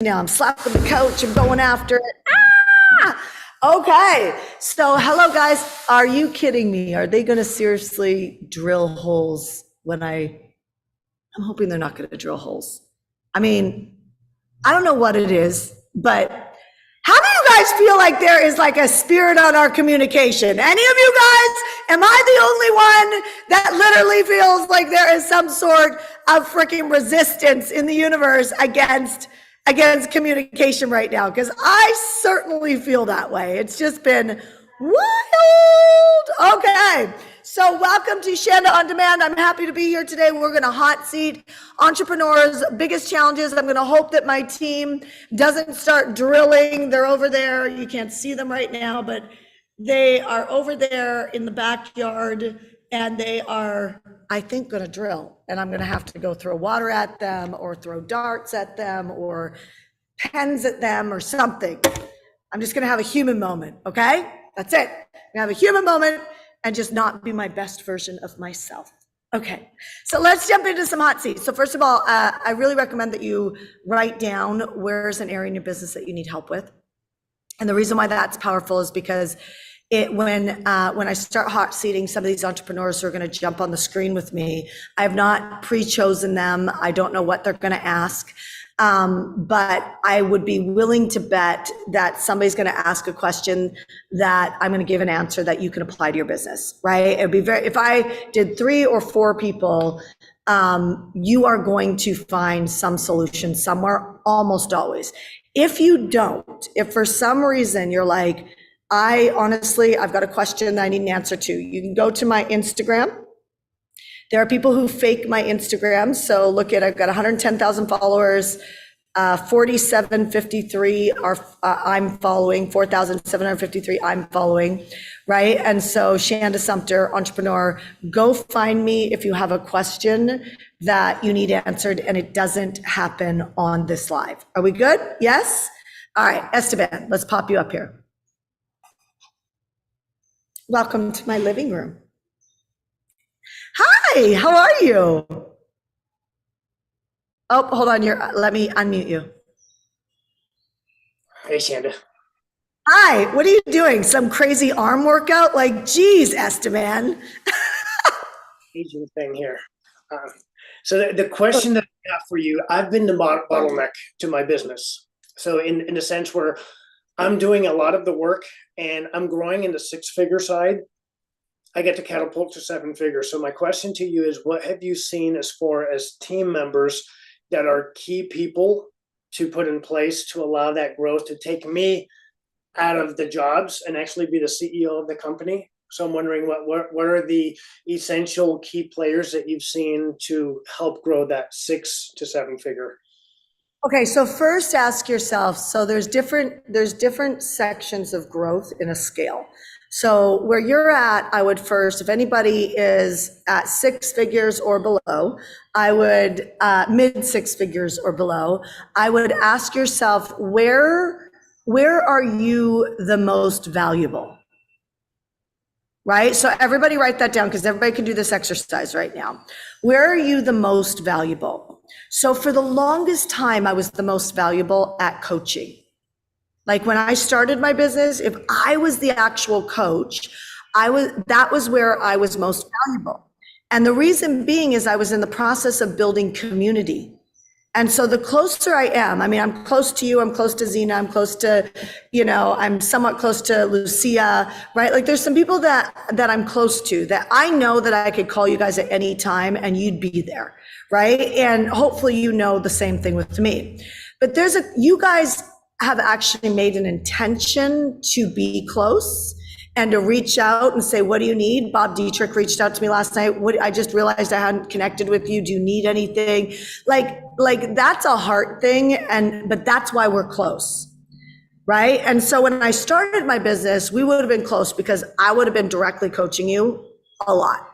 now. I'm slapping the couch. I'm going after it. Ah! Okay. So, hello, guys. Are you kidding me? Are they going to seriously drill holes when I'm hoping they're not going to drill holes. I mean, I don't know what it is, but how do you guys feel like there is like a spirit on our communication? Any of you guys? Am I the only one that literally feels like there is some sort of freaking resistance in the universe against communication right now? Because I certainly feel that way. It's just been wild. Okay. So welcome to Shanda On Demand. I'm happy to be here today. We're going to hot seat entrepreneurs' biggest challenges. I'm going to hope that my team doesn't start drilling. They're over there. You can't see them right now, but they are over there in the backyard and they are, I think, going to drill. And I'm going to have to go throw water at them or throw darts at them or pens at them or something. I'm just going to have a human moment. Okay. That's it. I'm going to have a human moment and just not be my best version of myself. Okay, so let's jump into some hot seats. So first of all, I really recommend that you write down where's an area in your business that you need help with. And the reason why that's powerful is because when I start hot seating some of these entrepreneurs who are going to jump on the screen with me, I have not pre-chosen them. I don't know what they're going to ask. But I would be willing to bet that somebody's going to ask a question that I'm going to give an answer that you can apply to your business, right? It'd be if I did 3 or 4 people, you are going to find some solution somewhere, almost always. If you don't, if for some reason you're like, I've got a question that I need an answer to, you can go to my Instagram. There are people who fake my Instagram. So look at, I've got 110,000 followers, 4,753 are I'm following, 4,753 I'm following, right? And so Shanda Sumter, entrepreneur, go find me if you have a question that you need answered and it doesn't happen on this live. Are we good? Yes? All right, Esteban, let's pop you up here. Welcome to my living room. Hi, how are you? Oh, hold on, let me unmute you. Hey, Shanda. Hi, what are you doing? Some crazy arm workout? Like, geez, Esteban. Asian thing here. So the question that I got for you, I've been the bottleneck to my business. So in the sense where I'm doing a lot of the work and I'm growing in the 6-figure side, I get to catapult to 7 figures. So my question to you is, what have you seen as far as team members that are key people to put in place to allow that growth to take me out of the jobs and actually be the CEO of the company? So I'm wondering what are the essential key players that you've seen to help grow that 6 to 7 figure? Okay, so first ask yourself, so there's different sections of growth in a scale. So where you're at, I would first, if anybody is at 6 figures or below, I would mid 6 figures or below, I would ask yourself, where are you the most valuable? Right? So everybody write that down because everybody can do this exercise right now. Where are you the most valuable? So for the longest time, I was the most valuable at coaching. Like when I started my business, if I was the actual coach, that was where I was most valuable. And the reason being is I was in the process of building community. And so the closer I am, I mean, I'm close to you, I'm close to Zena, I'm close to, I'm somewhat close to Lucia, right? Like there's some people that I'm close to that I know that I could call you guys at any time and you'd be there, right? And hopefully you know the same thing with me. But you guys have actually made an intention to be close and to reach out and say, what do you need? Bob Dietrich reached out to me last night. I just realized I hadn't connected with you. Do you need anything? Like that's a heart thing. But that's why we're close, right? And so when I started my business, we would have been close because I would have been directly coaching you a lot.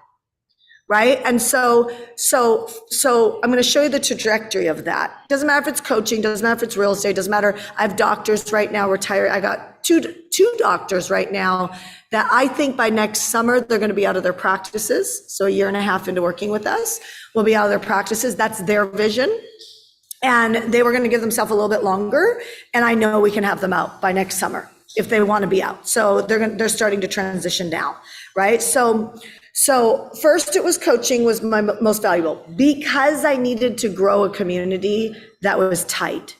Right. And so I'm going to show you the trajectory of that. Doesn't matter if it's coaching, doesn't matter if it's real estate, doesn't matter. I have doctors right now retired. I got two doctors right now that I think by next summer, they're going to be out of their practices. So a year and a half into working with us, we'll be out of their practices. That's their vision. And they were going to give themselves a little bit longer. And I know we can have them out by next summer if they want to be out. So they're starting to transition now, right? So first it was coaching was my most valuable because I needed to grow a community that was tight.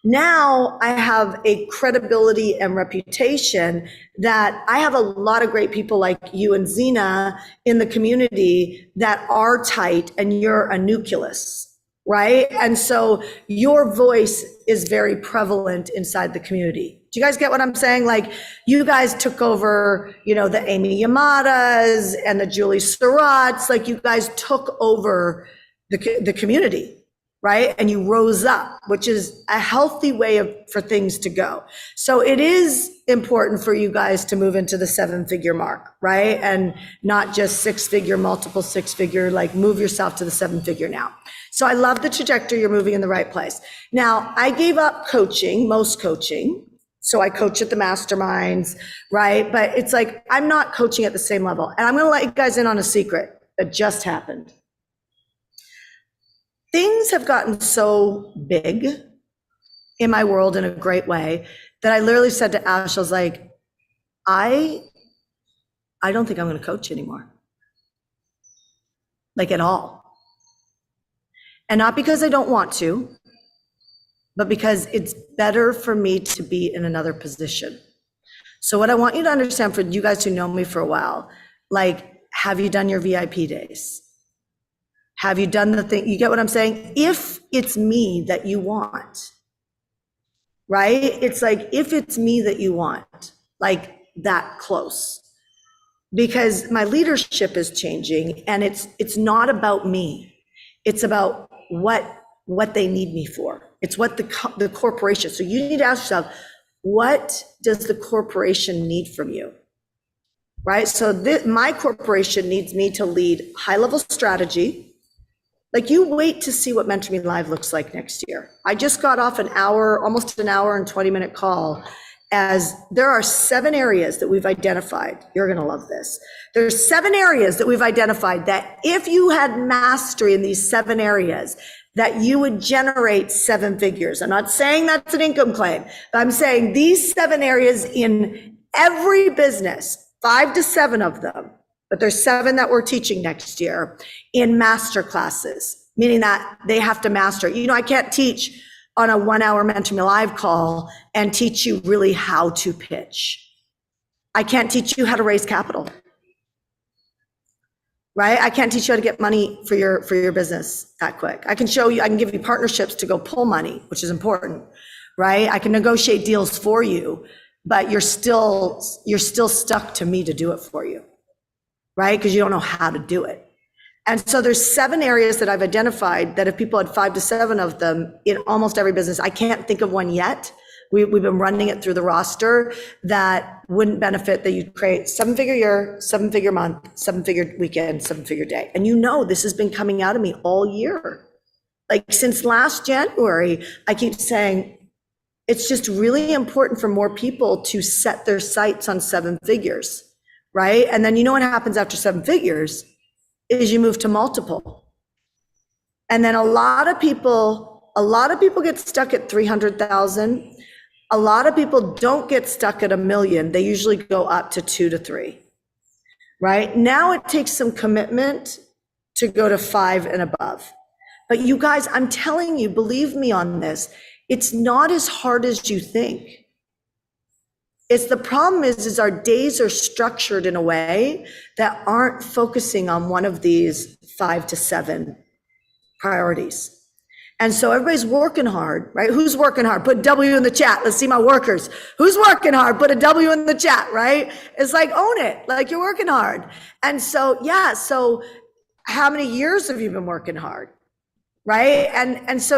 Now I have a credibility and reputation that I have a lot of great people like you and Zena in the community that are tight, and you're a nucleus, right? And so your voice is very prevalent inside the community. Do you guys get what I'm saying? Like, you guys took over, the Amy Yamadas and the Julie Surratts, like you guys took over the community, right? And you rose up, which is a healthy way for things to go. So it is important for you guys to move into the 7-figure mark, right? And not just 6-figure, multiple 6-figure, like move yourself to the 7-figure now. So I love the trajectory, you're moving in the right place. Now, I gave up coaching, most coaching. So I coach at the masterminds, right? But it's like, I'm not coaching at the same level. And I'm going to let you guys in on a secret that just happened. Things have gotten so big in my world in a great way that I literally said to Ash, I was like, I don't think I'm going to coach anymore. Like, at all. And not because I don't want to, but because it's better for me to be in another position. So what I want you to understand, for you guys who know me for a while, like, have you done your VIP days? Have you done the thing? You get what I'm saying? If it's me that you want, right? It's like, if it's me that you want, like that close, because my leadership is changing, and it's not about me. It's about what they need me for. It's what the corporation. So you need to ask yourself, what does the corporation need from you? Right? So my corporation needs me to lead high-level strategy. Like, you wait to see what Mentor Me Live looks like next year. I just got off almost an hour and 20-minute call, as there are 7 areas that we've identified. You're going to love this. There's 7 areas that we've identified that if you had mastery in these 7 areas, that you would generate 7 figures. I'm not saying that's an income claim, but I'm saying these 7 areas in every business, 5 to 7 of them, but there's 7 that we're teaching next year in master classes, meaning that they have to master. I can't teach on a 1-hour Mentor Me Live call and teach you really how to pitch. I can't teach you how to raise capital, right? I can't teach you how to get money for your business that quick. I can give you partnerships to go pull money, which is important, right? I can negotiate deals for you, but you're still stuck to me to do it for you, right? Because you don't know how to do it. And so there's 7 areas that I've identified that if people had 5 to 7 of them in almost every business, I can't think of one yet. We've been running it through the roster that wouldn't benefit, that you'd create 7-figure year, 7-figure month, 7-figure weekend, 7-figure day. And this has been coming out of me all year. Like, since last January, I keep saying, it's just really important for more people to set their sights on 7 figures, right? And then what happens after 7 figures is you move to multiple. And then a lot of people get stuck at 300,000. A lot of people don't get stuck at $1 million. They usually go up to 2 to 3, right? Now it takes some commitment to go to 5 and above. But you guys, I'm telling you, believe me on this, it's not as hard as you think. The problem is our days are structured in a way that aren't focusing on one of these 5 to 7 priorities. And so everybody's working hard, right? Who's working hard? Put a W in the chat. Let's see my workers. Who's working hard? Put a W in the chat, right? It's like, own it, like you're working hard. And so, so how many years have you been working hard? Right? And so,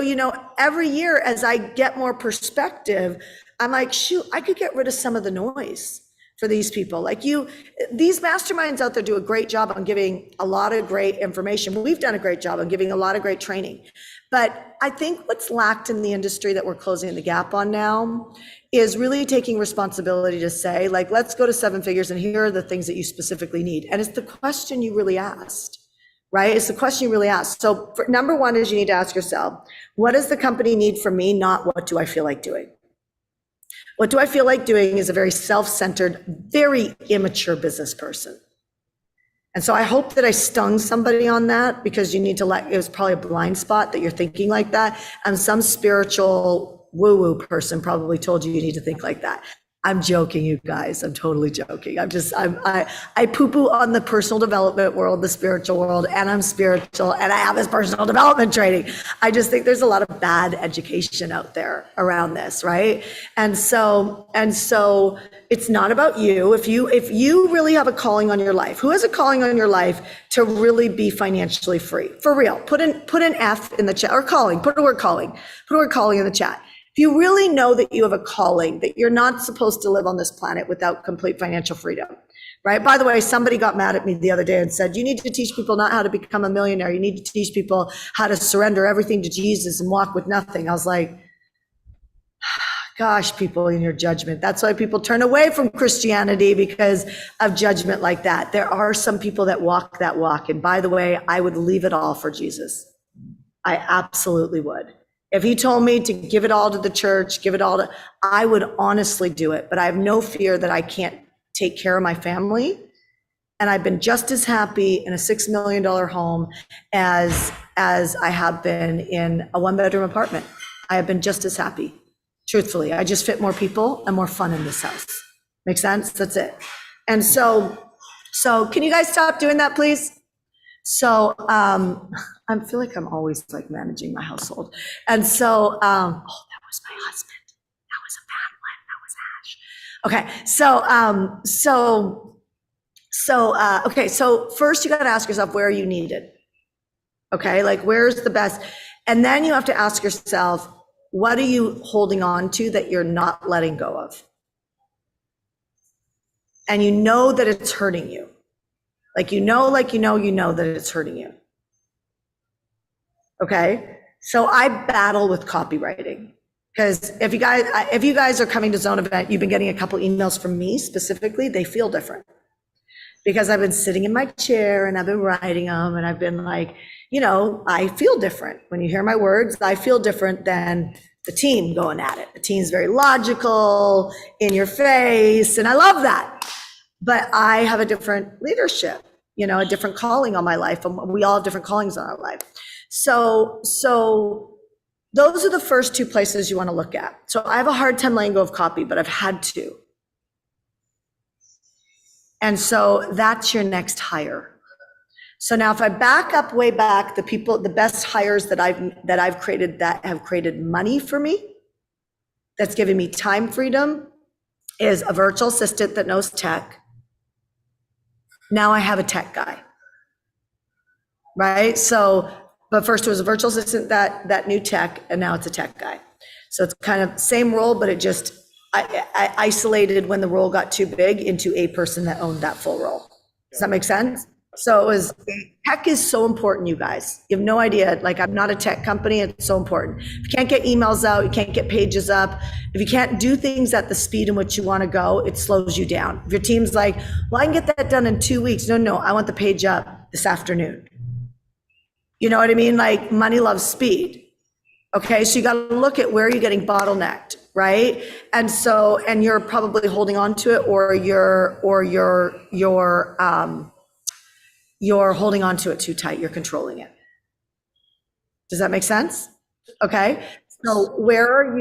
every year as I get more perspective, I'm like, shoot, I could get rid of some of the noise for these people. Like, these masterminds out there do a great job on giving a lot of great information. We've done a great job on giving a lot of great training. But I think what's lacked in the industry that we're closing the gap on now is really taking responsibility to say, like, let's go to 7 figures and here are the things that you specifically need. And it's the question you really asked, right? It's the question you really ask. So number one is you need to ask yourself, what does the company need from me? Not what do I feel like doing? What do I feel like doing is a very self-centered, very immature business person. And so I hope that I stung somebody on that, because you need to it was probably a blind spot that you're thinking like that. And some spiritual woo-woo person probably told you you need to think like that. I'm joking, you guys. I'm totally joking. I poo-poo on the personal development world, the spiritual world, and I'm spiritual, and I have this personal development training. I just think there's a lot of bad education out there around this, right? And so it's not about you. If you really have a calling on your life, who has a calling on your life to really be financially free? For real, put an F in the chat, or calling, put the word calling in the chat. If you really know that you have a calling, that you're not supposed to live on this planet without complete financial freedom, right? By the way, somebody got mad at me the other day and said, you need to teach people not how to become a millionaire. You need to teach people how to surrender everything to Jesus and walk with nothing. I was like, gosh, people in your judgment. That's why people turn away from Christianity, because of judgment like that. There are some people that walk that walk. And by the way, I would leave it all for Jesus. I absolutely would. If he told me to give it all to the church, I would honestly do it. But I have no fear that I can't take care of my family. And I've been just as happy in a $6 million home as I have been in a 1-bedroom apartment. I have been just as happy. Truthfully, I just fit more people and more fun in this house. Make sense? That's it. And so can you guys stop doing that, please? So I feel like I'm always like managing my household. And so, that was my husband. That was a bad one. That was Ash. Okay. So first you got to ask yourself, where are you needed? Okay. Like, where's the best? And then you have to ask yourself, what are you holding on to that you're not letting go of? And you know that it's hurting you. You know that it's hurting you. Okay. So I battle with copywriting, because if you guys are coming to Zone Event, you've been getting a couple emails from me specifically. They feel different because I've been sitting in my chair and I've been writing them, and I've been like, I feel different. When you hear my words, I feel different than the team going at it. The team's very logical, in your face, and I love that. But I have a different leadership, a different calling on my life, and we all have different callings on our life. So those are the first two places you want to look at. So I have a hard time letting go of copy, but I've had to. And so that's your next hire. So now if I back up way back, the best hires that I've created that have created money for me, that's given me time freedom, is a virtual assistant that knows tech. Now I have a tech guy, right? But first it was a virtual assistant that knew tech, and now it's a tech guy. So it's kind of same role, but it just, I isolated when the role got too big into a person that owned that full role. Does that make sense? So tech is so important, you guys. You have no idea. I'm not a tech company. It's so important. If you can't get emails out, you can't get pages up. If you can't do things at the speed in which you want to go, it slows you down. If your team's like, well, I can get that done in 2 weeks. No, I want the page up this afternoon. You know what I mean? Money loves speed. Okay, so you got to look at where you're getting bottlenecked, right? And you're probably holding on to it, or you're holding on to it too tight. You're controlling it. Does that make sense? Okay. So where are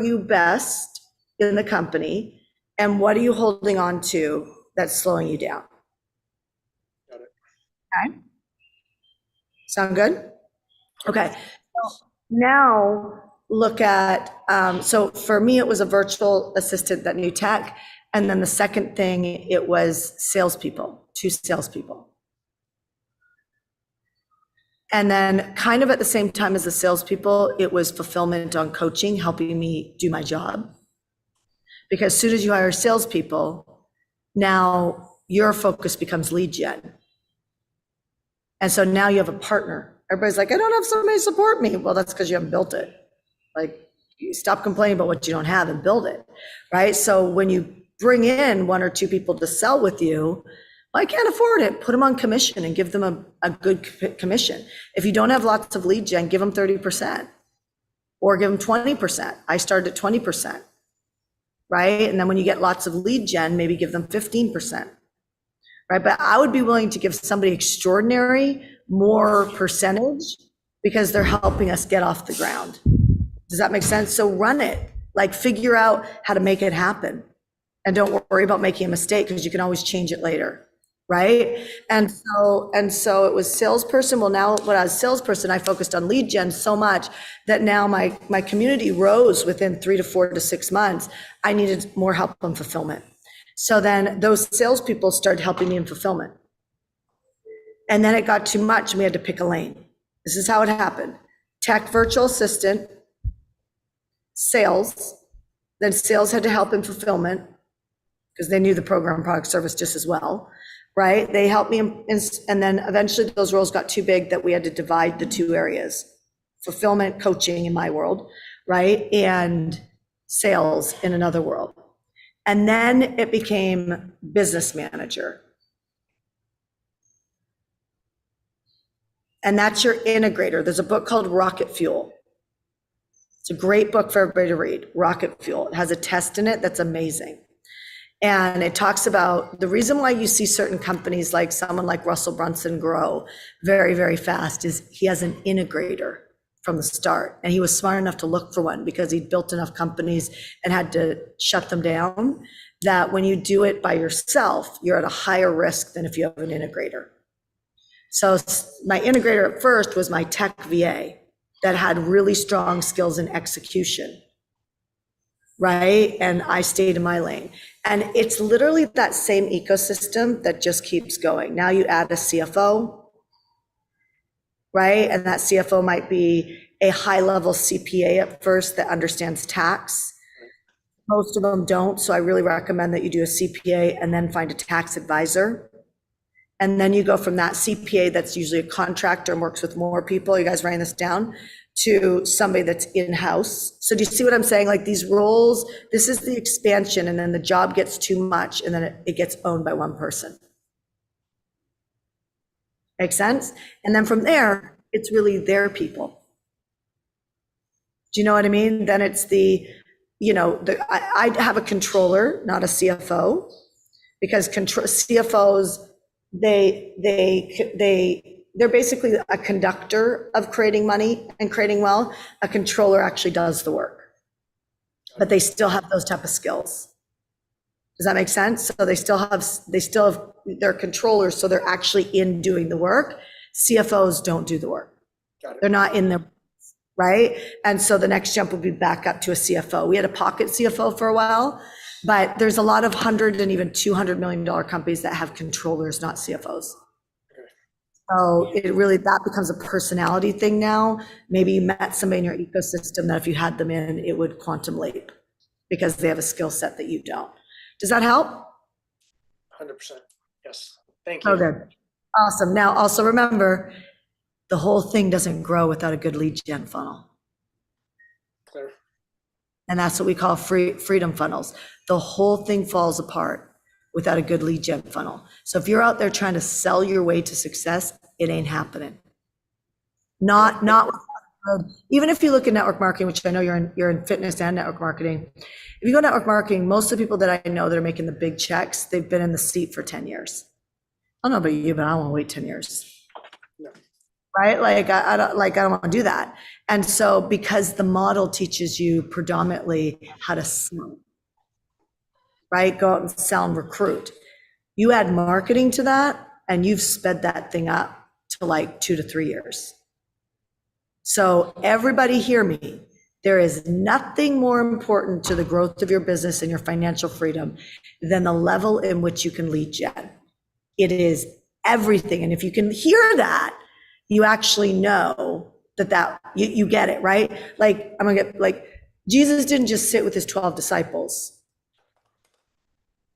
you best in the company, and what are you holding on to that's slowing you down? Got it. Okay. Sound good? Okay. So now look at, so for me, it was a virtual assistant that knew tech. And then the second thing, it was salespeople, 2 salespeople. And then kind of at the same time as the salespeople, it was fulfillment on coaching, helping me do my job. Because as soon as you hire salespeople, now your focus becomes lead gen. And so now you have a partner. Everybody's like, I don't have somebody to support me. Well, that's because you haven't built it. You stop complaining about what you don't have and build it, right? So when you bring in 1 or 2 people to sell with you, Well, I can't afford it. Put them on commission and give them a good commission. If you don't have lots of lead gen, give them 30% or give them 20%. I started at 20%, right? And then when you get lots of lead gen, maybe give them 15%, right? But I would be willing to give somebody extraordinary more percentage because they're helping us get off the ground. Does that make sense? So run it, like figure out how to make it happen. And don't worry about making a mistake because you can always change it later, right? And so it was salesperson. Well, now when I was salesperson, I focused on lead gen so much that now my community rose within 3 to 4 to 6 months. I needed more help on fulfillment. So then those salespeople started helping me in fulfillment. And then it got too much and we had to pick a lane. This is how it happened. Tech virtual assistant, sales, then sales had to help in fulfillment because they knew the program, product, service just as well, right? They helped me, and then eventually those roles got too big that we had to divide the two areas, fulfillment, coaching in my world, right? And sales in another world. And then it became business manager. And that's your integrator. There's a book called Rocket Fuel. It's a great book for everybody to read, Rocket Fuel. It has a test in it that's amazing. And it talks about the reason why you see certain companies like someone like Russell Brunson grow very, very fast is he has an integrator from the start. And he was smart enough to look for one because he'd built enough companies and had to shut them down, that when you do it by yourself, you're at a higher risk than if you have an integrator. So my integrator at first was my tech VA that had really strong skills in execution, right? And I stayed in my lane. And it's literally that same ecosystem that just keeps going. Now you add a CFO, right? And that CFO might be a high-level CPA at first that understands tax. Most of them don't, so I really recommend that you do a CPA and then find a tax advisor. And then you go from that CPA that's usually a contractor and works with more people, you guys writing this down, to somebody that's in-house. So do you see what I'm saying? Like these roles, this is the expansion, and then the job gets too much and then it gets owned by one person. Make sense? And then from there, it's really their people. Do you know what I mean? Then it's I have a controller, not a CFO, because CFOs, they're basically a conductor of creating money and creating wealth. A controller actually does the work, but they still have those type of skills. Does that make sense? So they're controllers, so they're actually in doing the work. CFOs don't do the work. They're not in the, right? And so the next jump would be back up to a CFO. We had a pocket CFO for a while, but there's a lot of $100 and even $200 million companies that have controllers, not CFOs. So that becomes a personality thing now. Maybe you met somebody in your ecosystem that if you had them in, it would quantum leap because they have a skill set that you don't. Does that help? 100%. Yes. Thank you. Oh, good. Awesome. Now, also remember, the whole thing doesn't grow without a good lead gen funnel. Clear. And that's what we call freedom funnels. The whole thing falls apart without a good lead gen funnel. So if you're out there trying to sell your way to success, it ain't happening. Not even if you look at network marketing, which I know you're in fitness and network marketing. If you go network marketing, most of the people that I know that are making the big checks, they've been in the seat for 10 years. I don't know about you, but I don't want to wait 10 years. No. Right? I don't want to do that. And so because the model teaches you predominantly how to sell, right? Go out and sell and recruit. You add marketing to that and you've sped that thing up to like 2 to 3 years. So everybody hear me. There is nothing more important to the growth of your business and your financial freedom than the level in which you can lead gen. It is everything. And if you can hear that, you actually know that you get it, right? Like Jesus didn't just sit with his 12 disciples.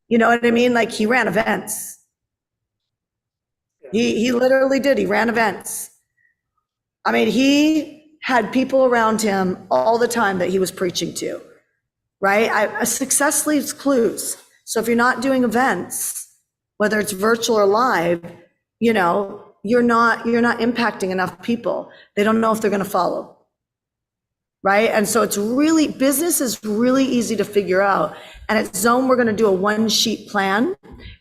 You know what I mean? Like he ran events. He literally did. He ran events. I mean, he had people around him all the time that he was preaching to, right? Success leaves clues. So if you're not doing events, whether it's virtual or live, you're not impacting enough people. They don't know if they're going to follow. Right. And so business is really easy to figure out. And at Zone, we're going to do a 1-sheet plan.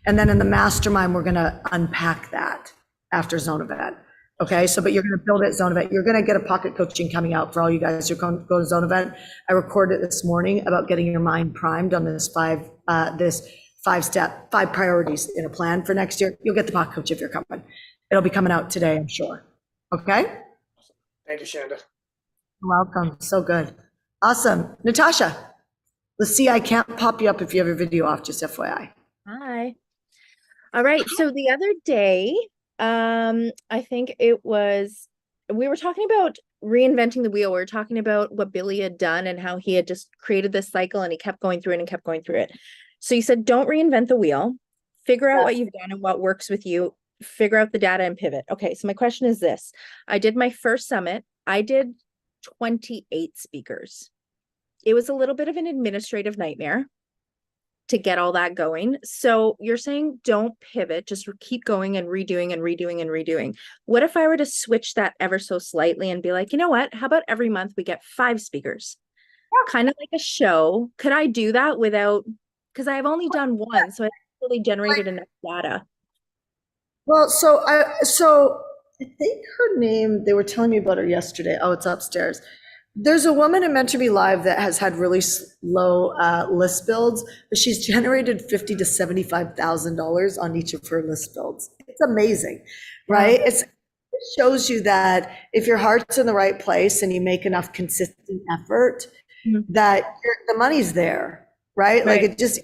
And then in the mastermind, we're going to unpack that after Zone event. Okay. So, but you're going to build it Zone event. You're going to get a pocket coaching coming out for all you guys who go to Zone event. I recorded it this morning about getting your mind primed on this five priorities in a plan for next year. You'll get the pocket coach if you're coming. It'll be coming out today, I'm sure. Okay. Thank you, Shanda. Welcome. So good. Awesome. Natasha, let's see. I can't pop you up if you have your video off, just FYI. Hi. All right. So the other day, I think we were talking about reinventing the wheel. We were talking about what Billy had done and how he had just created this cycle and he kept going through it and kept going through it. So you said, don't reinvent the wheel, figure out what you've done and what works with you, figure out the data and pivot. Okay. So my question is this. I did my first summit. I did 28 speakers. It was a little bit of an administrative nightmare to get all that going. So you're saying don't pivot, just keep going and redoing and redoing and redoing. What if I were to switch that ever so slightly and be like, you know what? How about every month we get 5 speakers? Kind of like a show. Could I do that without, because I've only done one, so I haven't really generated enough data. Well, so I think her name, they were telling me about her yesterday. Oh, it's upstairs. There's a woman in Mentor Me Live that has had really low list builds, but she's generated $50,000 to $75,000 on each of her list builds. It's amazing, right? It shows you that if your heart's in the right place and you make enough consistent effort, that the money's there, right? Like it just,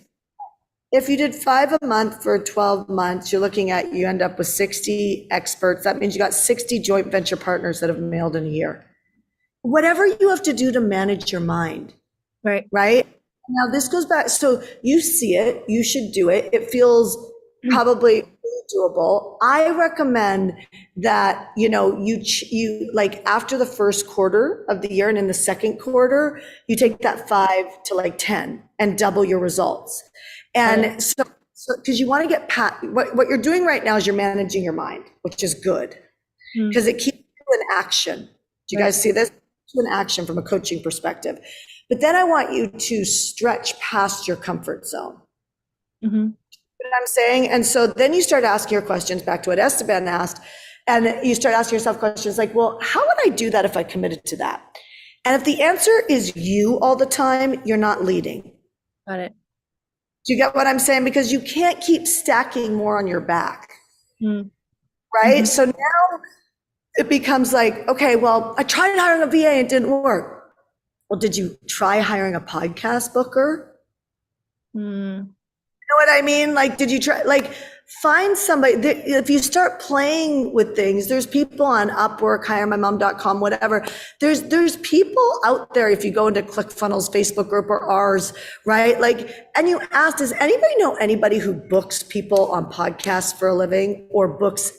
if you did 5 a month for 12 months, you end up with 60 experts. That means you got 60 joint venture partners that have mailed in a year. Whatever you have to do to manage your mind. Right. Now this goes back. So you see it, you should do it. It feels probably doable. I recommend that, you like after the first quarter of the year and in the second quarter, you take that 5 to 10 and double your results. And so because you want to get what you're doing right now is you're managing your mind, which is good because it keeps you in action. Do you guys see this? In action from a coaching perspective. But then I want you to stretch past your comfort zone. You know what I'm saying? And so then you start asking your questions back to what Esteban asked. And you start asking yourself questions like, well, how would I do that if I committed to that? And if the answer is you all the time, you're not leading. Got it. Do you get what I'm saying? Because you can't keep stacking more on your back. Right? So now it becomes like, okay, well, I tried hiring a VA and it didn't work. Well, did you try hiring a podcast booker? You know what I mean? Like, did you try, find somebody if you start playing with things, there's people on Upwork, hiremymom.com, whatever. There's people out there. If you go into ClickFunnels Facebook group or ours, right? And you ask, does anybody know anybody who books people on podcasts for a living or books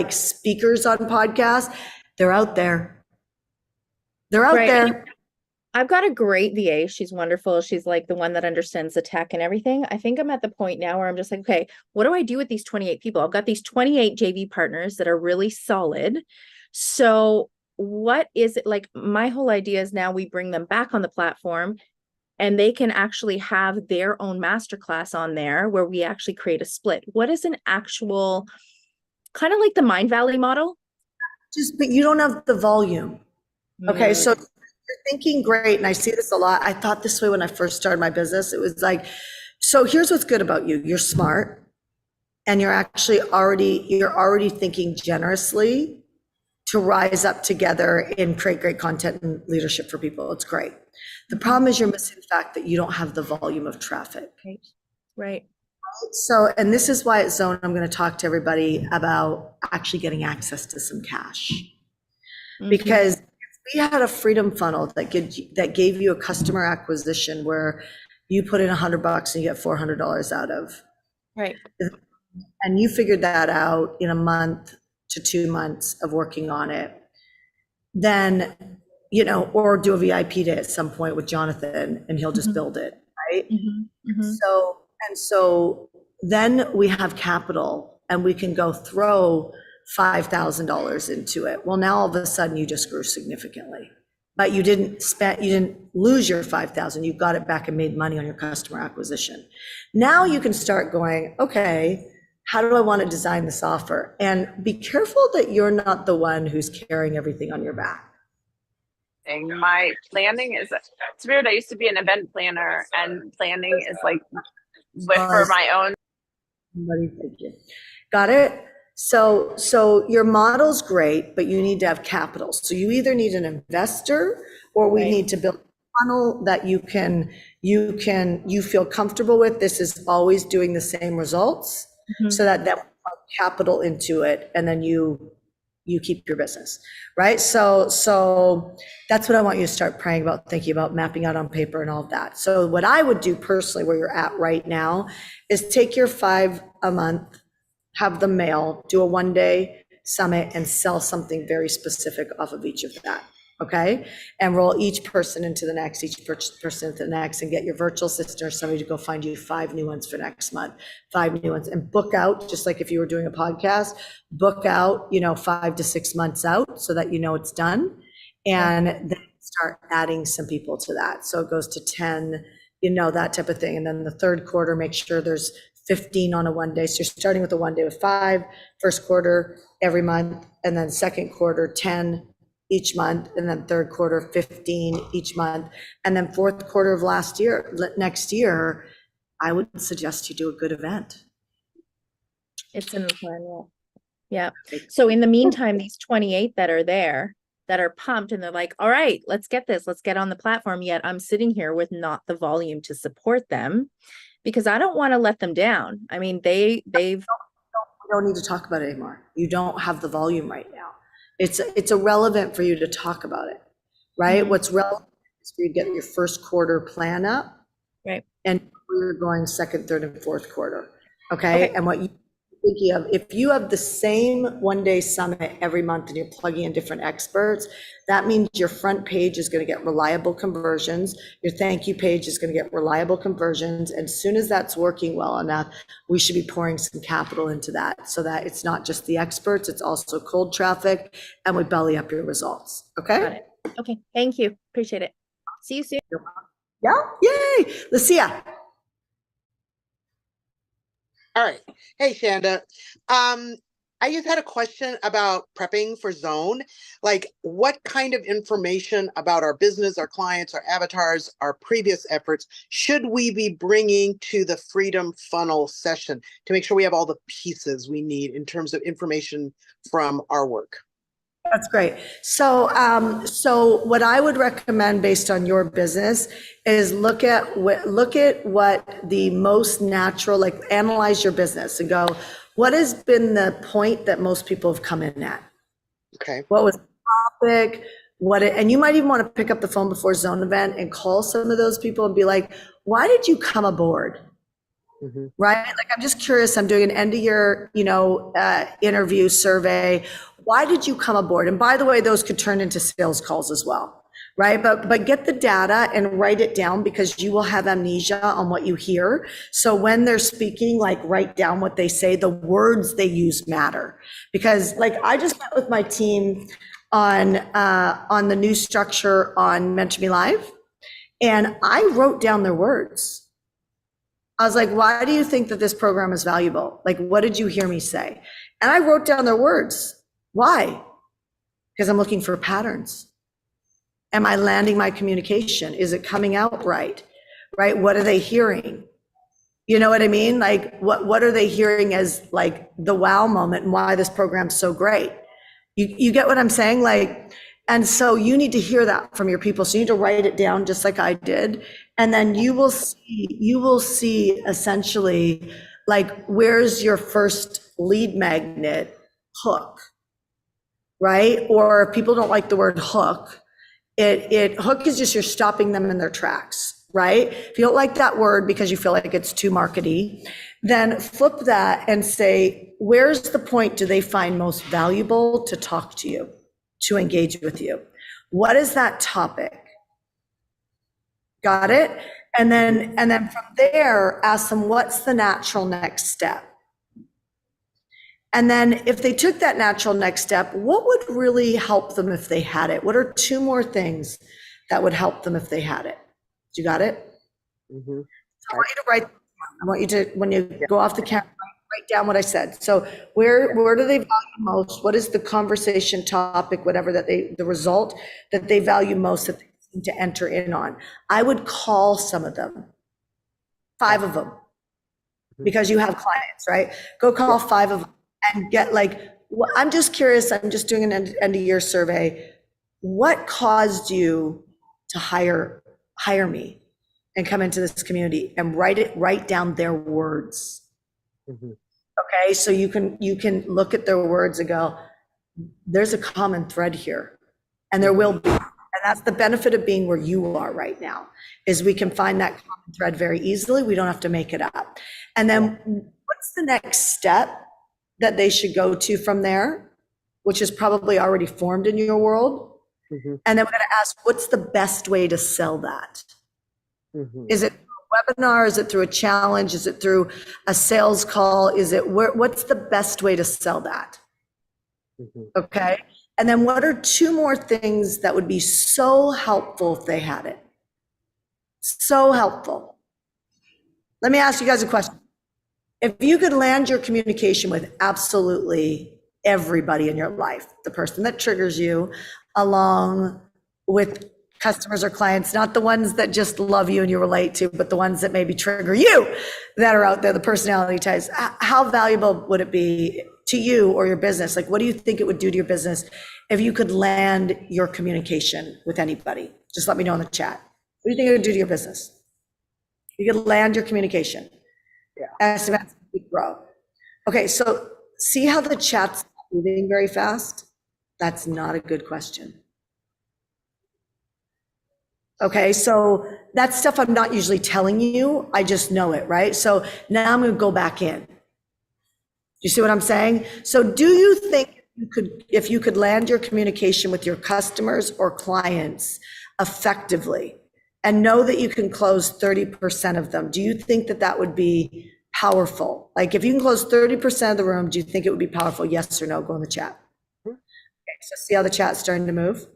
speakers on podcasts? They're out there. They're out there. I've got a great VA. She's wonderful. She's like the one that understands the tech and everything. I think I'm at the point now where I'm just like, okay, what do I do with these 28 people? I've got these 28 JV partners that are really solid. So what is it like? My whole idea is now we bring them back on the platform and they can actually have their own masterclass on there where we actually create a split. What is an actual kind of like the Mind Valley model? But you don't have the volume. Okay. So you're thinking great. And I see this a lot. I thought this way when I first started my business. It was like, so here's what's good about you. You're smart and you're actually already thinking generously to rise up together and create great content and leadership for people. It's great. The problem is you're missing the fact that you don't have the volume of traffic. Right. So, and this is why at Zone, I'm going to talk to everybody about actually getting access to some cash. Because if we had a freedom funnel that gave you a customer acquisition where you put in $100 and you get $400 out of. Right. And you figured that out in a month to 2 months of working on it, then, or do a VIP day at some point with Jonathan and he'll just build it. Right. So then we have capital and we can go throw $5,000 into it. Well, now all of a sudden you just grew significantly, but you didn't lose your 5,000. You got it back and made money on your customer acquisition. Now you can start going, okay, how do I want to design this offer? And be careful that you're not the one who's carrying everything on your back. My planning is, it's weird. I used to be an event planner, and planning is like for my own. Thank you. Got it? So your model's great, but you need to have capital. So you either need an investor, or we need to build a funnel that you feel comfortable with. This is always doing the same results, so that we put capital into it, and then you keep your business, right? So that's what I want you to start praying about, thinking about, mapping out on paper and all of that. So what I would do personally, where you're at right now, is take your 5 a month, have them mail, do a 1-day summit, and sell something very specific off of each of that, okay? And roll each person into the next, and get your virtual assistant or somebody to go find you 5 new ones for next month, 5 new ones, and book out, just like if you were doing a podcast, book out, 5 to 6 months out so that it's done, and then start adding some people to that. So it goes to 10, that type of thing. And then the third quarter, make sure there's 15 on a 1-day. So you're starting with a 1-day with 5, first quarter every month, and then second quarter 10 each month, and then third quarter 15 each month, and then fourth quarter of next year, I would suggest you do a good event. It's in the plan. Yeah. So in the meantime, these 28 that are there, that are pumped, and they're like, all right, let's get on the platform, yet I'm sitting here with not the volume to support them, because I don't want to let them down. I mean, we don't need to talk about it anymore. You don't have the volume right now. It's irrelevant for you to talk about it, right? What's relevant is for you to get your first quarter plan up, right? And you're going second, third, and fourth quarter, okay? And what you thinking of, if you have the same 1-day summit every month and you're plugging in different experts, that means your front page is going to get reliable conversions. Your thank you page is going to get reliable conversions. And as soon as that's working well enough, we should be pouring some capital into that, so that it's not just the experts, it's also cold traffic, and we belly up your results. Okay. Got it. Okay. Thank you. Appreciate it. See you soon. Yeah. Yay. Lucia. All right. Hey, Shanda. I just had a question about prepping for Zone. Like, what kind of information about our business, our clients, our avatars, our previous efforts should we be bringing to the Freedom Funnel session to make sure we have all the pieces we need in terms of information from our work? That's great. So what I would recommend based on your business is look at what the most natural, like analyze your business and go, what has been the point that most people have come in at? Okay. What was the topic? And you might even want to pick up the phone before Zone event and call some of those people and be like, why did you come aboard? Mm-hmm. Right? Like, I'm just curious. I'm doing an end of year, interview survey. Why did you come aboard? And by the way, those could turn into sales calls as well, right? But get the data and write it down, because you will have amnesia on what you hear. So when they're speaking, like, write down what they say. The words they use matter, because like I just met with my team on the new structure on Mentor Me Live, and I wrote down their words. I was like, why do you think that this program is valuable? Like, what did you hear me say? And I wrote down their words. Why? Because I'm looking for patterns. Am I landing my communication? Is it coming out right? Right? What are they hearing? You know what I mean? Like, what are they hearing as like the wow moment, and why this program's so great? You get what I'm saying? Like, and so you need to hear that from your people. So you need to write it down, just like I did. And then you will see essentially, like, where's your first lead magnet hook, right? Or if people don't like the word hook, hook is just you're stopping them in their tracks, right? If you don't like that word because you feel like it's too markety, then flip that and say, where's the point do they find most valuable to talk to you, to engage with you? What is that topic? Got it? And then from there, ask them, what's the natural next step? And then if they took that natural next step, what would really help them if they had it? What are two more things that would help them if they had it? You got it? Mhm. So I want you to write, I want you to, when you go off the camera, write down what I said. So where do they value most? What is the conversation topic, whatever that the result that they value most that they seem to enter in on? I would call some of them, 5 of them, because you have clients, right? Go call 5 of them and get like, I'm just curious, I'm just doing an end of year survey. What caused you to hire me and come into this community, and write down their words. Okay, so you can look at their words and go, there's a common thread here, and there will be. And that's the benefit of being where you are right now, is we can find that common thread very easily. We don't have to make it up. And then what's the next step that they should go to from there, which is probably already formed in your world? And then we're going to ask, what's the best way to sell that? Is it a webinar? Is it through a challenge? Is it through a sales call? Is it what's the best way to sell that? Okay. And then what are 2 more things that would be so helpful if they had it? So helpful. Let me ask you guys a question. If you could land your communication with absolutely everybody in your life, the person that triggers you, along with customers or clients, not the ones that just love you and you relate to, but the ones that maybe trigger you that are out there, the personality types, how valuable would it be to you or your business? Like, what do you think it would do to your business if you could land your communication with anybody? Just let me know in the chat. What do you think it would do to your business? You could land your communication. As you grow. Okay, so see how the chat's moving very fast? That's not a good question. Okay, so that's stuff I'm not usually telling you. I just know it, right? So now I'm going to go back in. You see what I'm saying? So do you think if you could land your communication with your customers or clients effectively and know that you can close 30% of them, do you think that that would be powerful? Like, if you can close 30% of the room, do you think it would be powerful? Yes or no? Go in the chat. Okay, so see how the chat's starting to move?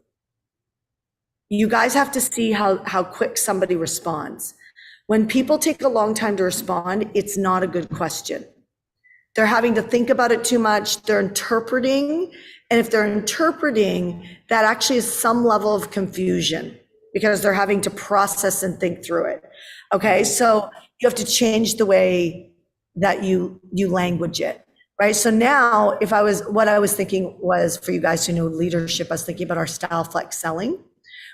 You guys have to see how quick somebody responds. When people take a long time to respond, it's not a good question. They're having to think about it too much. They're interpreting. And if they're interpreting, that actually is some level of confusion because they're having to process and think through it. Okay, so you have to change the way that you language it, right? So now, what I was thinking was, for you guys who know leadership, I was thinking about our Style Flex selling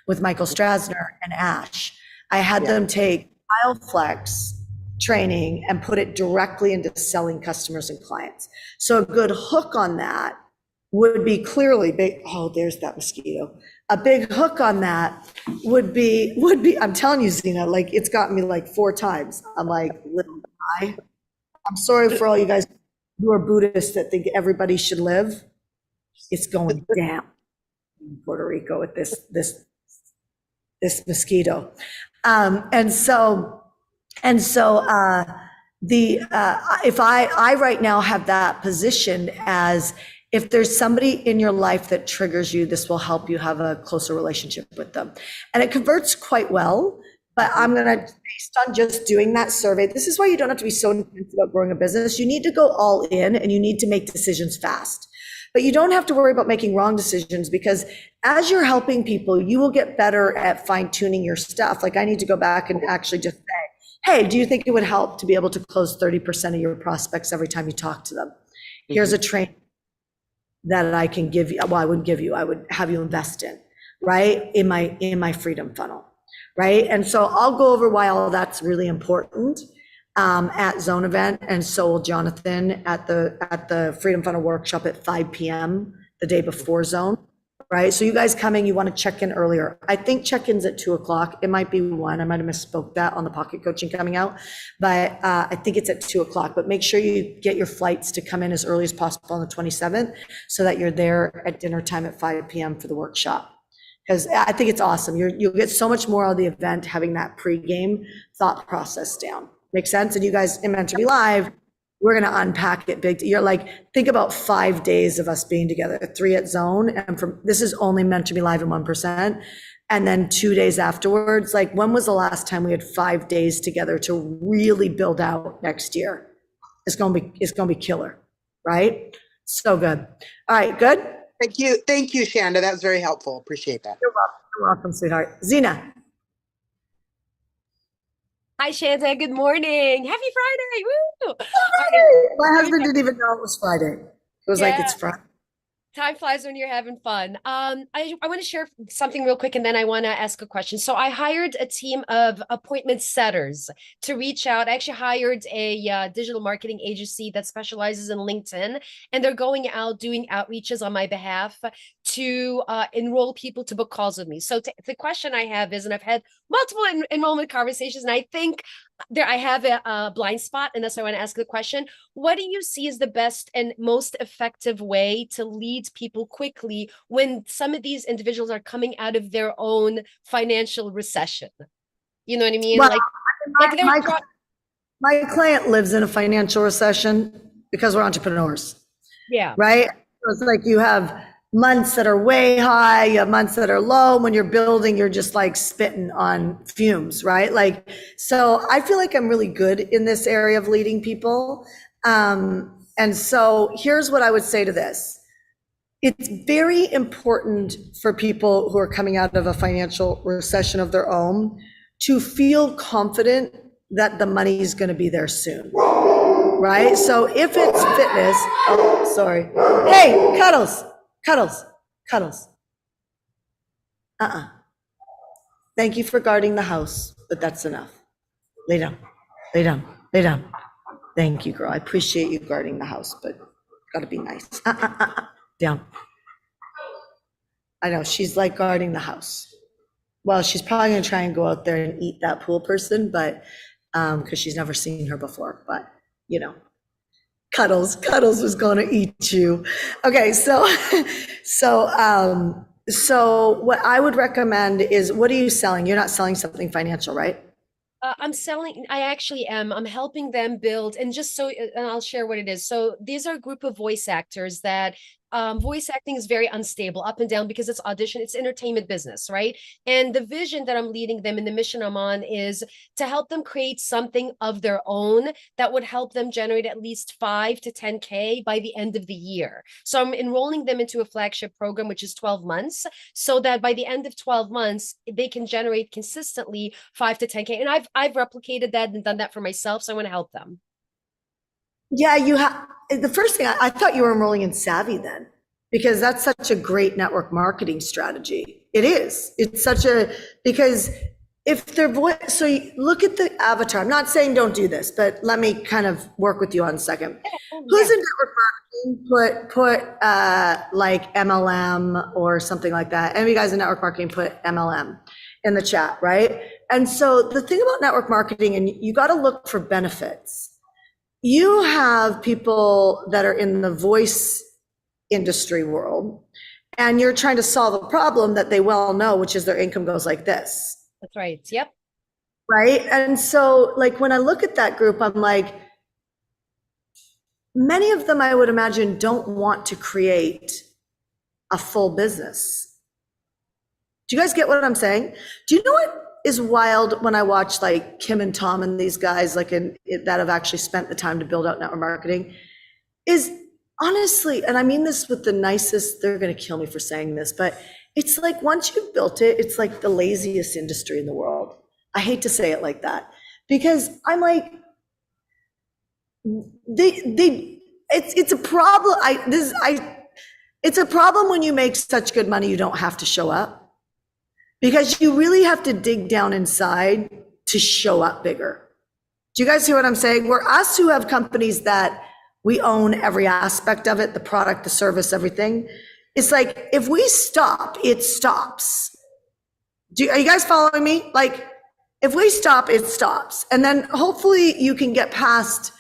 with Michael Strasner and Ash. I had them take Style Flex training and put it directly into selling customers and clients. So a good hook on that would be clearly big. Oh, there's that mosquito. A big hook on that would be, I'm telling you, Zena, like, it's gotten me like 4 times. I'm like, little guy. I'm sorry for all you guys who are Buddhists that think everybody should live. It's going down in Puerto Rico with this mosquito. If I right now have that positioned as, if there's somebody in your life that triggers you, this will help you have a closer relationship with them. And it converts quite well, but I'm gonna, based on just doing that survey, this is why you don't have to be so intense about growing a business. You need to go all in and you need to make decisions fast. But you don't have to worry about making wrong decisions, because as you're helping people, you will get better at fine tuning your stuff. Like, I need to go back and actually just say, hey, do you think it would help to be able to close 30% of your prospects every time you talk to them? Here's a training that I can give you. Well, I wouldn't give you, I would have you invest in, right? In my freedom funnel, right? And so I'll go over why all that's really important at Zone event, and so will Jonathan at the Freedom Funnel workshop at 5 p.m. the day before Zone, right? So you guys coming, you want to check in earlier. I think check-in's at 2:00. It might be 1. I might have misspoke that on the pocket coaching coming out, but I think it's at 2:00. But make sure you get your flights to come in as early as possible on the 27th, so that you're there at dinner time at 5 p.m. for the workshop. because I think it's awesome. You'll get so much more out of the event having that pregame thought process down. Makes sense? And you guys in Meant to Be Live, we're going to unpack it big. You're like, think about 5 days of us being together, 3 at Zone. And this is only Meant to Be Live in 1%. And then 2 days afterwards, like when was the last time we had 5 days together to really build out next year? It's going to be killer, right? So good. All right, good. Thank you, Shanda. That was very helpful. Appreciate that. You're welcome, sweetheart. Zena. Hi, Shanda. Good morning. Happy Friday. Woo! My husband didn't even know it was Friday. It was like, it's Friday. Time flies when you're having fun. I want to share something real quick and then I want to ask a question. So I hired a team of appointment setters to reach out. I actually hired a digital marketing agency that specializes in LinkedIn, and they're going out doing outreaches on my behalf to enroll people to book calls with me. So the question I have is, and I've had multiple enrollment conversations, and I think I have a blind spot, and that's why I want to ask the question. What do you see as the best and most effective way to lead people quickly when some of these individuals are coming out of their own financial recession? You know what I mean? Well, my client lives in a financial recession because we're entrepreneurs. Yeah. Right? So it's like you have months that are way high, you have months that are low. When you're building, you're just like spitting on fumes, right? Like, so I feel like I'm really good in this area of leading people. And so here's what I would say to this. It's very important for people who are coming out of a financial recession of their own to feel confident that the money is going to be there soon, right? So if it's fitness, oh, sorry. Hey, Cuddles. Thank you for guarding the house, but that's enough. Lay down. Thank you, girl. I appreciate you guarding the house, but gotta be nice. Down. I know, she's like guarding the house. Well, she's probably gonna try and go out there and eat that pool person, but, because she's never seen her before, but, you know. Cuddles was gonna eat you. Okay, so what I would recommend is, what are you selling? You're not selling something financial, right? I actually am. I'm helping them build, and I'll share what it is. So these are a group of voice actors that voice acting is very unstable, up and down, because it's audition, it's entertainment business, right? And the vision that I'm leading them and the mission I'm on is to help them create something of their own that would help them generate at least 5 to 10K by the end of the year. So I'm enrolling them into a flagship program, which is 12 months, so that by the end of 12 months, they can generate consistently 5 to 10K. And I've replicated that and done that for myself, so I want to help them. Yeah, the first thing, I thought you were enrolling in Savvy then, because that's such a great network marketing strategy. It is. It's because if their voice, so you look at the avatar. I'm not saying don't do this, but let me kind of work with you on a second. Who's in network marketing? Put like MLM or something like that. Any of you guys in network marketing, put MLM in the chat, right? And so the thing about network marketing, and you got to look for benefits. You have people that are in the voice industry world, and you're trying to solve a problem that they well know, which is their income goes like this. That's right. Yep. Right. And so like when I look at that group, I'm like, many of them I would imagine don't want to create a full business. Do you guys get what I'm saying? Do you know what is wild when I watch like Kim and Tom and these guys that have actually spent the time to build out network marketing, is honestly, and I mean this with the nicest, they're going to kill me for saying this, but it's like once you've built it, it's like the laziest industry in the world. I hate to say it like that, because I'm like, it's a problem. It's a problem when you make such good money, you don't have to show up. Because you really have to dig down inside to show up bigger. Do you guys hear what I'm saying? We're us who have companies that we own every aspect of it, the product, the service, everything. It's like, if we stop, it stops. Are you guys following me? Like, if we stop, it stops. And then hopefully you can get past,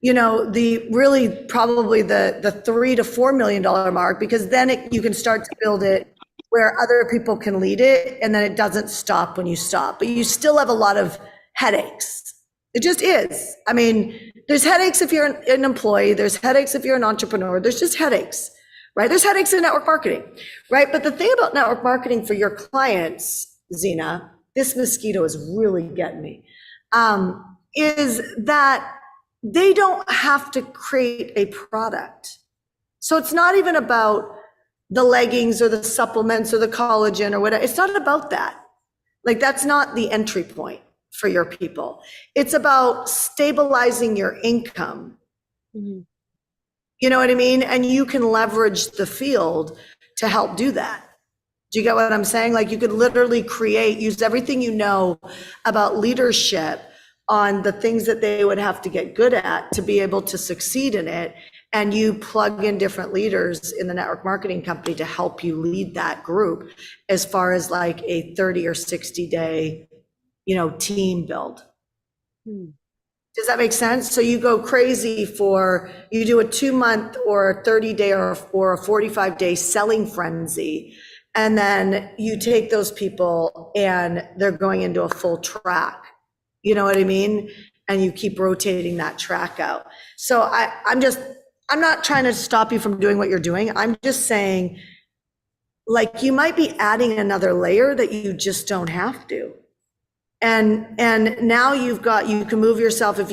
probably the $3 to $4 million mark, because then you can start to build it where other people can lead it, and then it doesn't stop when you stop, but you still have a lot of headaches. It just is. I mean, there's headaches if you're an employee, there's headaches if you're an entrepreneur, there's just headaches, right? There's headaches in network marketing, right? But the thing about network marketing for your clients, Zena, this mosquito is really getting me, is that they don't have to create a product. So it's not even about the leggings or the supplements or the collagen or whatever. It's not about that. Like, that's not the entry point for your people. It's about stabilizing your income. Mhm. You know what I mean? And you can leverage the field to help do that. Do you get what I'm saying? Like, you could literally use everything you know about leadership on the things that they would have to get good at to be able to succeed in it. And you plug in different leaders in the network marketing company to help you lead that group as far as like a 30 or 60 day, team build. Hmm. Does that make sense? So you go crazy you do a 2-month or a 30-day or a 45-day selling frenzy. And then you take those people and they're going into a full track. You know what I mean? And you keep rotating that track out. So I'm not trying to stop you from doing what you're doing. I'm just saying, like, you might be adding another layer that you just don't have to. And now you can move yourself. As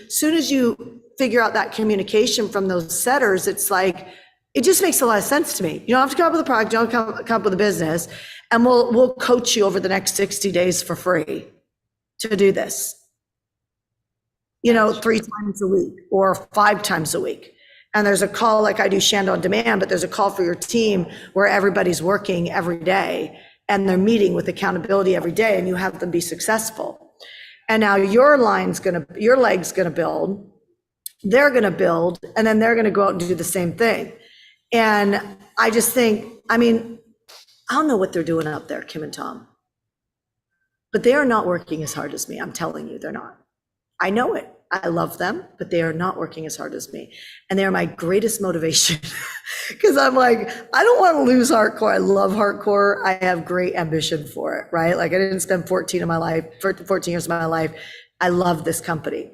soon as you figure out that communication from those setters, it's like, it just makes a lot of sense to me. You don't have to come up with a product, you don't come up with a business, and we'll coach you over the next 60 days for free to do this. 3 times a week or 5 times a week. And there's a call, like I do Shanda on Demand, but there's a call for your team where everybody's working every day and they're meeting with accountability every day, and you have them be successful. And now your leg's gonna build, they're gonna build, and then they're gonna go out and do the same thing. And I just think, I don't know what they're doing out there, Kim and Tom, but they are not working as hard as me. I'm telling you, they're not. I know it. I love them, but they are not working as hard as me. And they are my greatest motivation because I'm like, I don't want to lose hardcore. I love hardcore. I have great ambition for it, right? Like, I didn't spend 14 years of my life. I love this company,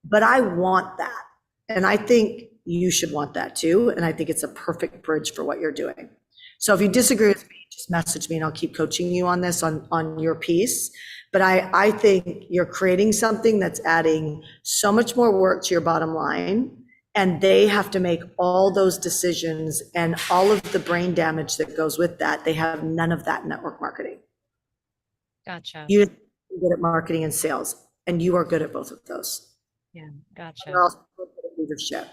but I want that. And I think you should want that too. And I think it's a perfect bridge for what you're doing. So if you disagree with me, just message me and I'll keep coaching you on this, on your piece. But I think you're creating something that's adding so much more work to your bottom line, and they have to make all those decisions and all of the brain damage that goes with that. They have none of that in network marketing. Gotcha. You're good at marketing and sales, and you are good at both of those. Yeah, gotcha. You're also good at leadership,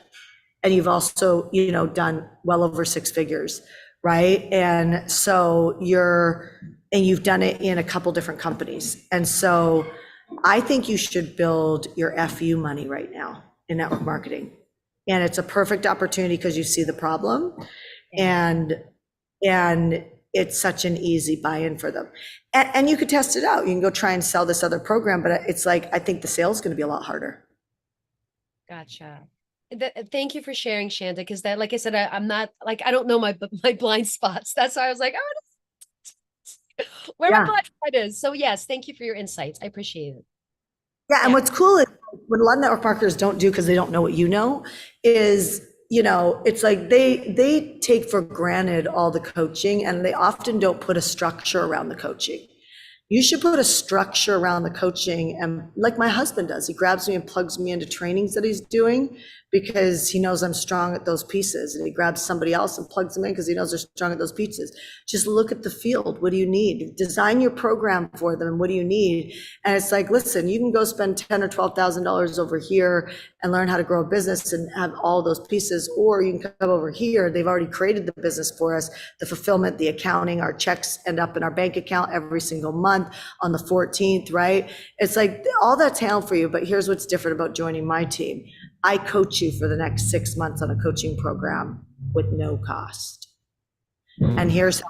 and you've also, done well over 6 figures, right? And so you've done it in a couple different companies. And so I think you should build your FU money right now in network marketing. And it's a perfect opportunity because you see the problem, and it's such an easy buy-in for them. And you could test it out. You can go try and sell this other program, but it's like, I think the sale is going to be a lot harder. Gotcha. Thank you for sharing, Shanda, because that, like I said, I'm not, like, I don't know my blind spots. That's why I was like, where my blind spot is. So yes, thank you for your insights. I appreciate it. Yeah, and what's cool is what a lot of network marketers don't do because they don't know what you know is, it's like they take for granted all the coaching, and they often don't put a structure around the coaching. You should put a structure around the coaching, and like my husband does, he grabs me and plugs me into trainings that he's doing because he knows I'm strong at those pieces, and he grabs somebody else and plugs them in because he knows they're strong at those pieces. Just look at the field. What do you need? Design your program for them. What do you need? And it's like, listen, you can go spend $10,000 or $12,000 over here and learn how to grow a business and have all those pieces, or you can come over here. They've already created the business for us, the fulfillment, the accounting, our checks end up in our bank account every single month on the 14th, right? It's like all that's handled for you, but here's what's different about joining my team. I coach you for the next 6 months on a coaching program with no cost. And here's how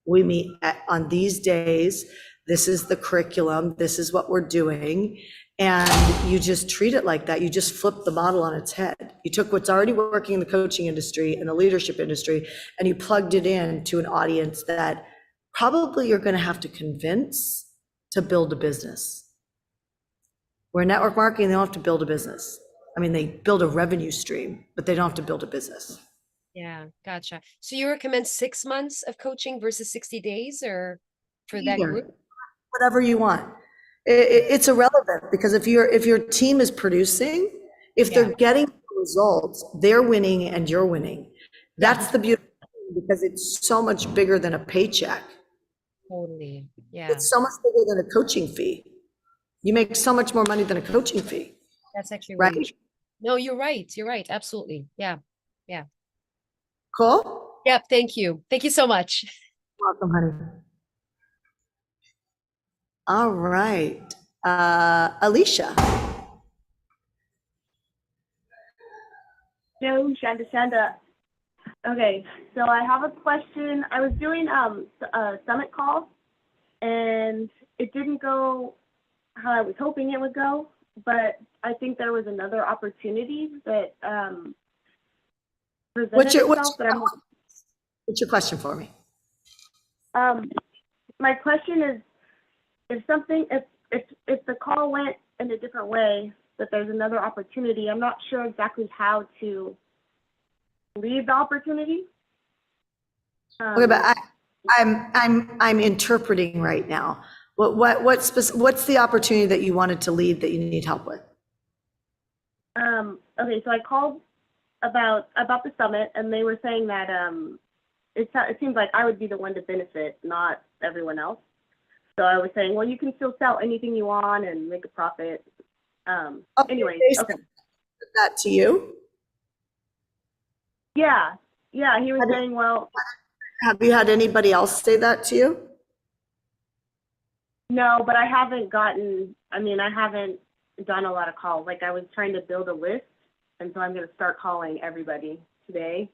we meet on these days. This is the curriculum. This is what we're doing. And you just treat it like that. You just flip the model on its head. You took what's already working in the coaching industry and the leadership industry, and you plugged it in to an audience that probably you're going to have to convince to build a business. Where network marketing, they don't have to build a business. I mean, they build a revenue stream, but they don't have to build a business. Yeah, gotcha. So you recommend 6 months of coaching versus 60 days or for that Either. group? Whatever you want. It's irrelevant, because if your team is producing, if Yeah. they're getting results, they're winning and you're winning. That's the beauty, because it's so much bigger than a paycheck. Totally. Yeah, It's so much bigger than a coaching fee. You make so much more money than a coaching fee, that's actually right? really true. No, you're right. You're right. Absolutely. Yeah. Cool? Yep. Thank you. Thank you so much. Welcome, honey. All right. Alicia. No, Shanda. Okay, so I have a question. I was doing a summit call, and it didn't go how I was hoping it would go. But I think there was another opportunity that presented What's your question for me? My question is, if the call went in a different way, that there's another opportunity. I'm not sure exactly how to lead the opportunity. Okay, but I'm interpreting right now. What's the opportunity that you wanted to lead that you need help with? Okay, so I called about the summit, and they were saying that it seems like I would be the one to benefit, not everyone else. So I was saying, well, you can still sell anything you want and make a profit. Anyway, okay. That to you? Yeah, he was saying, well, Have you had anybody else say that to you? no, but I haven't done a lot of calls. Like, I was trying to build a list, and so I'm going to start calling everybody today.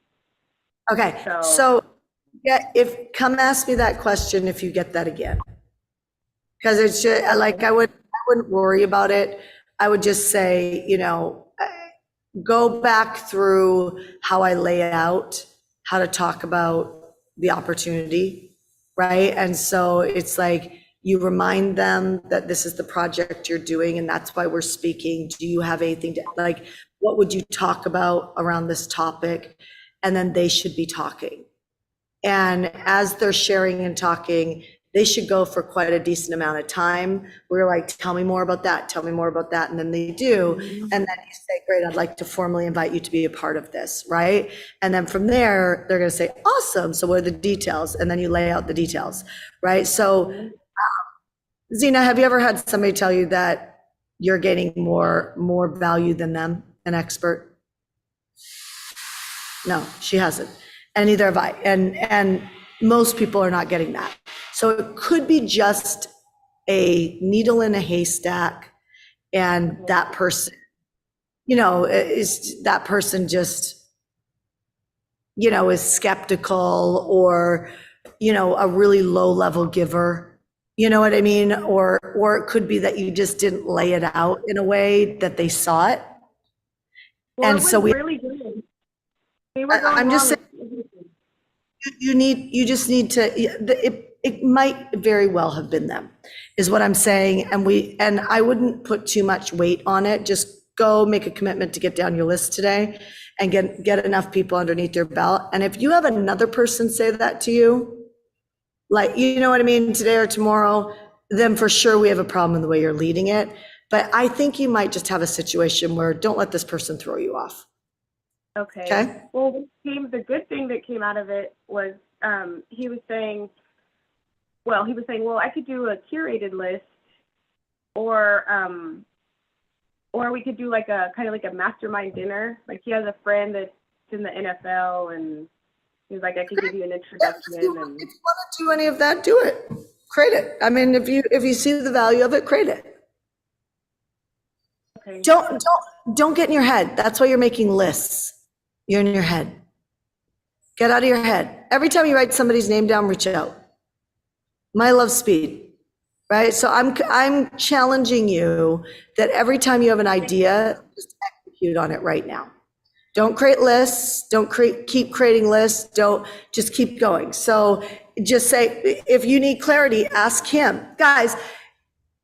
Okay, So- so yeah, come ask me that question if you get that again. Because it's just, like, I wouldn't worry about it. I would just say, go back through how I lay out how to talk about the opportunity, right? And so it's like, you remind them that this is the project you're doing and that's why we're speaking. Do you have anything to, like, what would you talk about around this topic? And then they should be talking. And as they're sharing and talking, they should go for quite a decent amount of time. We're like, tell me more about that, tell me more about that. And then they do. And then you say, great, I'd like to formally invite you to be a part of this, right? And then from there, they're going to say, awesome. So what are the details? And then you lay out the details, right? So Zena, have you ever had somebody tell you that you're getting more value than them, an expert? No, she hasn't. And neither have I. And most people are not getting that. So it could be just a needle in a haystack, and that person, is that person just, is skeptical, or, a really low level giver. You know what I mean? Or it could be that you just didn't lay it out in a way that they saw it. Well, And it was so really good. They were going I'm just along saying, with- you just need to, it might very well have been them, is what I'm saying. And I wouldn't put too much weight on it. Just go make a commitment to get down your list today and get enough people underneath your belt. And if you have another person say that to you, like, you know what I mean, today or tomorrow, then for sure we have a problem in the way you're leading it. But I think you might just have a situation where don't let this person throw you off. Okay. Okay. Well, the good thing that came out of it was he was saying, well, I could do a curated list, or we could do like a kind of like a mastermind dinner. Like, he has a friend that's in the NFL, and he was like, I could give you an introduction. If you want to do any of that, do it. Create it. I mean, if you see the value of it, create it. Okay. Don't get in your head. That's why you're making lists. You're in your head. Get out of your head. Every time you write somebody's name down, reach out. My love speed. right? So I'm challenging you that every time you have an idea, just execute on it right now. Don't create lists. Don't keep creating lists. Don't just keep going. So just say, if you need clarity, ask him. Guys,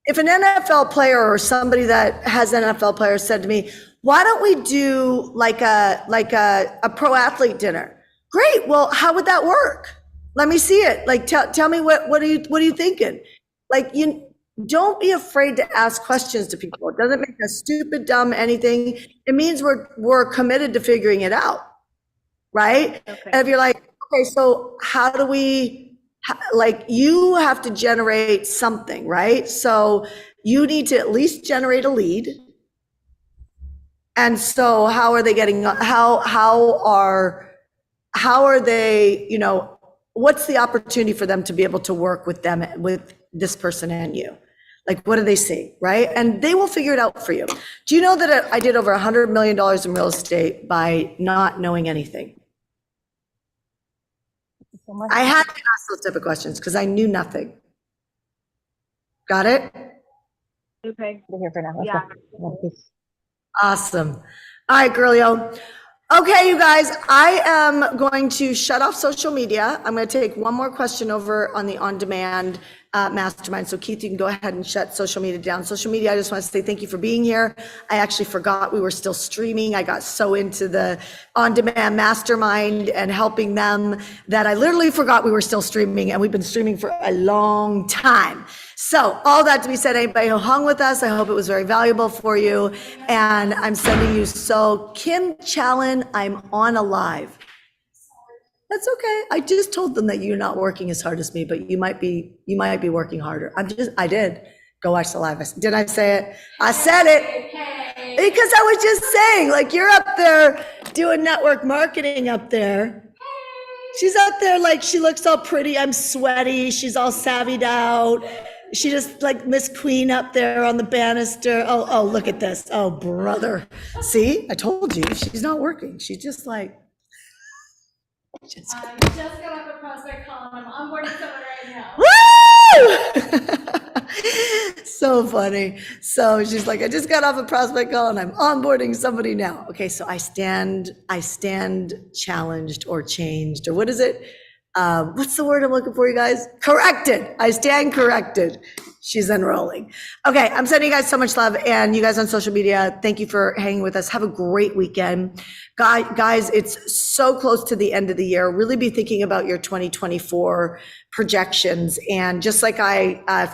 if an NFL player or somebody that has an NFL player said to me, why don't we do like a pro athlete dinner? Great. Well, how would that work? Let me see it. Like, tell me what are you thinking? Like, you don't be afraid to ask questions to people. It doesn't make us stupid, dumb, anything. It means we're committed to figuring it out, right? Okay. And if you're like, okay, so how do we, like, you have to generate something, right? So you need to at least generate a lead. And so how are they getting, how are they, you know, what's the opportunity for them to be able to work with them, with this person and you? Like, what do they see, right? And they will figure it out for you. Do you know that I did over $100 million in real estate by not knowing anything? I had to ask those type of questions because I knew nothing. Got it? Okay. We're here for now. Yeah. Awesome. All right, girlio. Okay, you guys, I am going to shut off social media. I'm going to take one more question over on the on-demand mastermind. So Keith, you can go ahead and shut social media down. Social media, I just want to say thank you for being here. I actually forgot we were still streaming. I got so into the on-demand mastermind and helping them that I literally forgot we were still streaming, and we've been streaming for a long time. So all that to be said, anybody who hung with us, I hope it was very valuable for you. And I'm sending you, so Kim Challen, I'm on a live. That's okay. I just told them that you're not working as hard as me, but you might be working harder. I did. Go watch the live. Did I say it? I said it. Because I was just saying, like, you're up there doing network marketing up there. She's up there, like, she looks all pretty. I'm sweaty. She's all savvied out. She just like Miss Queen up there on the banister. Oh, look at this. Oh, brother. See, I told you, she's not working. She's just like. I just got off a prospect call and I'm onboarding someone right now. Woo! So funny. So she's like, I just got off a prospect call and I'm onboarding somebody now. Okay, so I stand challenged or changed, or what is it? What's the word I'm looking for, you guys? Corrected. I stand corrected. She's enrolling. Okay, I'm sending you guys so much love, and you guys on social media, thank you for hanging with us. Have a great weekend. Guys, it's so close to the end of the year. Really be thinking about your 2024 projections. And just like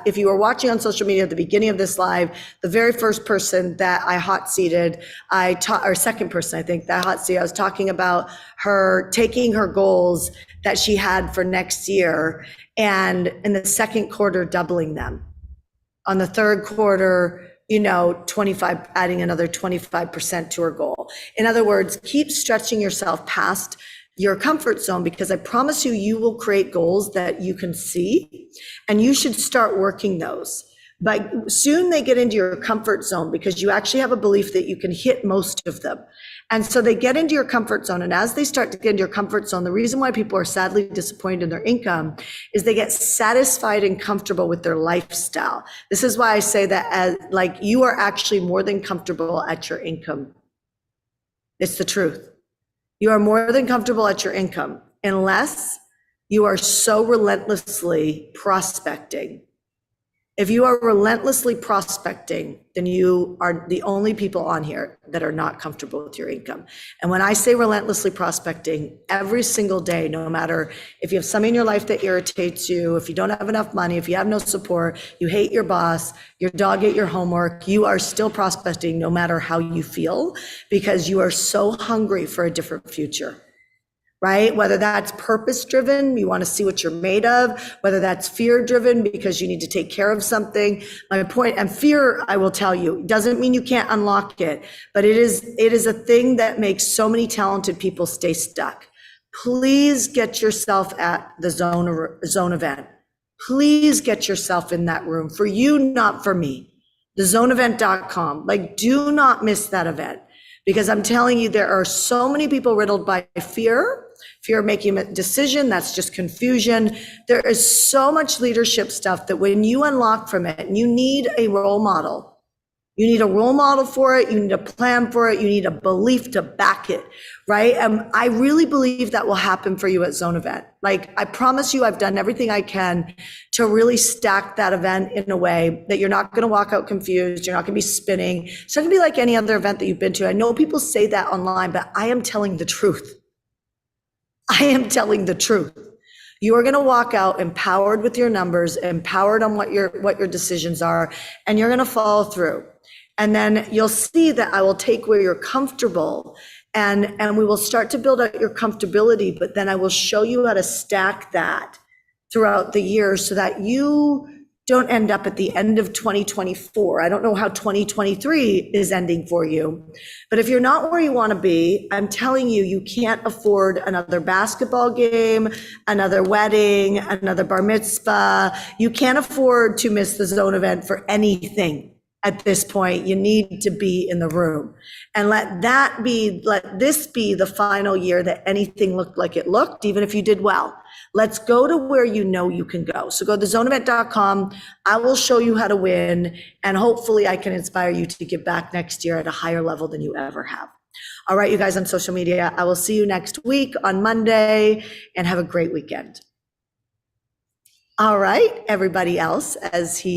if you were watching on social media at the beginning of this live, the very first person that I hot seated, or second person, I think, that hot seat, I was talking about her taking her goals that she had for next year, and in the second quarter, doubling them. On the third quarter, 25, adding another 25% to her goal. In other words, keep stretching yourself past your comfort zone, because I promise you will create goals that you can see, and you should start working those. But soon they get into your comfort zone because you actually have a belief that you can hit most of them. And so they get into your comfort zone. And as they start to get into your comfort zone, the reason why people are sadly disappointed in their income is they get satisfied and comfortable with their lifestyle. This is why I say that you are actually more than comfortable at your income. It's the truth. You are more than comfortable at your income, unless you are so relentlessly prospecting. If you are relentlessly prospecting, then you are the only people on here that are not comfortable with your income. And when I say relentlessly prospecting, every single day, no matter if you have something in your life that irritates you, if you don't have enough money, if you have no support, you hate your boss, your dog ate your homework, you are still prospecting no matter how you feel, because you are so hungry for a different future. Right? Whether that's purpose driven, you want to see what you're made of, whether that's fear driven because you need to take care of something. My point, and fear, I will tell you, doesn't mean you can't unlock it, but it is a thing that makes so many talented people stay stuck. Please get yourself at the zone event. Please get yourself in that room, for you, not for me. thezoneevent.com. Like, do not miss that event, because I'm telling you, there are so many people riddled by fear If you're making a decision, that's just confusion. There is so much leadership stuff that when you unlock from it, you need a role model. You need a role model for it. You need a plan for it. You need a belief to back it, right? I really believe that will happen for you at Zone Event. Like, I promise you, I've done everything I can to really stack that event in a way that you're not going to walk out confused. You're not going to be spinning. It's not going to be like any other event that you've been to. I know people say that online, but I am telling the truth. I am telling the truth. You are going to walk out empowered with your numbers, empowered on what your decisions are, and you're going to follow through. And then you'll see that I will take where you're comfortable and we will start to build out your comfortability, but then I will show you how to stack that throughout the year so that you don't end up at the end of 2024. I don't know how 2023 is ending for you, but if you're not where you want to be, I'm telling you, you can't afford another basketball game, another wedding, another bar mitzvah. You can't afford to miss the Zone Event for anything. At this point, you need to be in the room, and let this be the final year that anything looked like it looked, even if you did well. Let's go to where you know you can go. So go to zoneevent.com. I will show you how to win, and hopefully I can inspire you to give back next year at a higher level than you ever have. All right, you guys on social media, I will see you next week on Monday, and have a great weekend. All right, everybody else, as he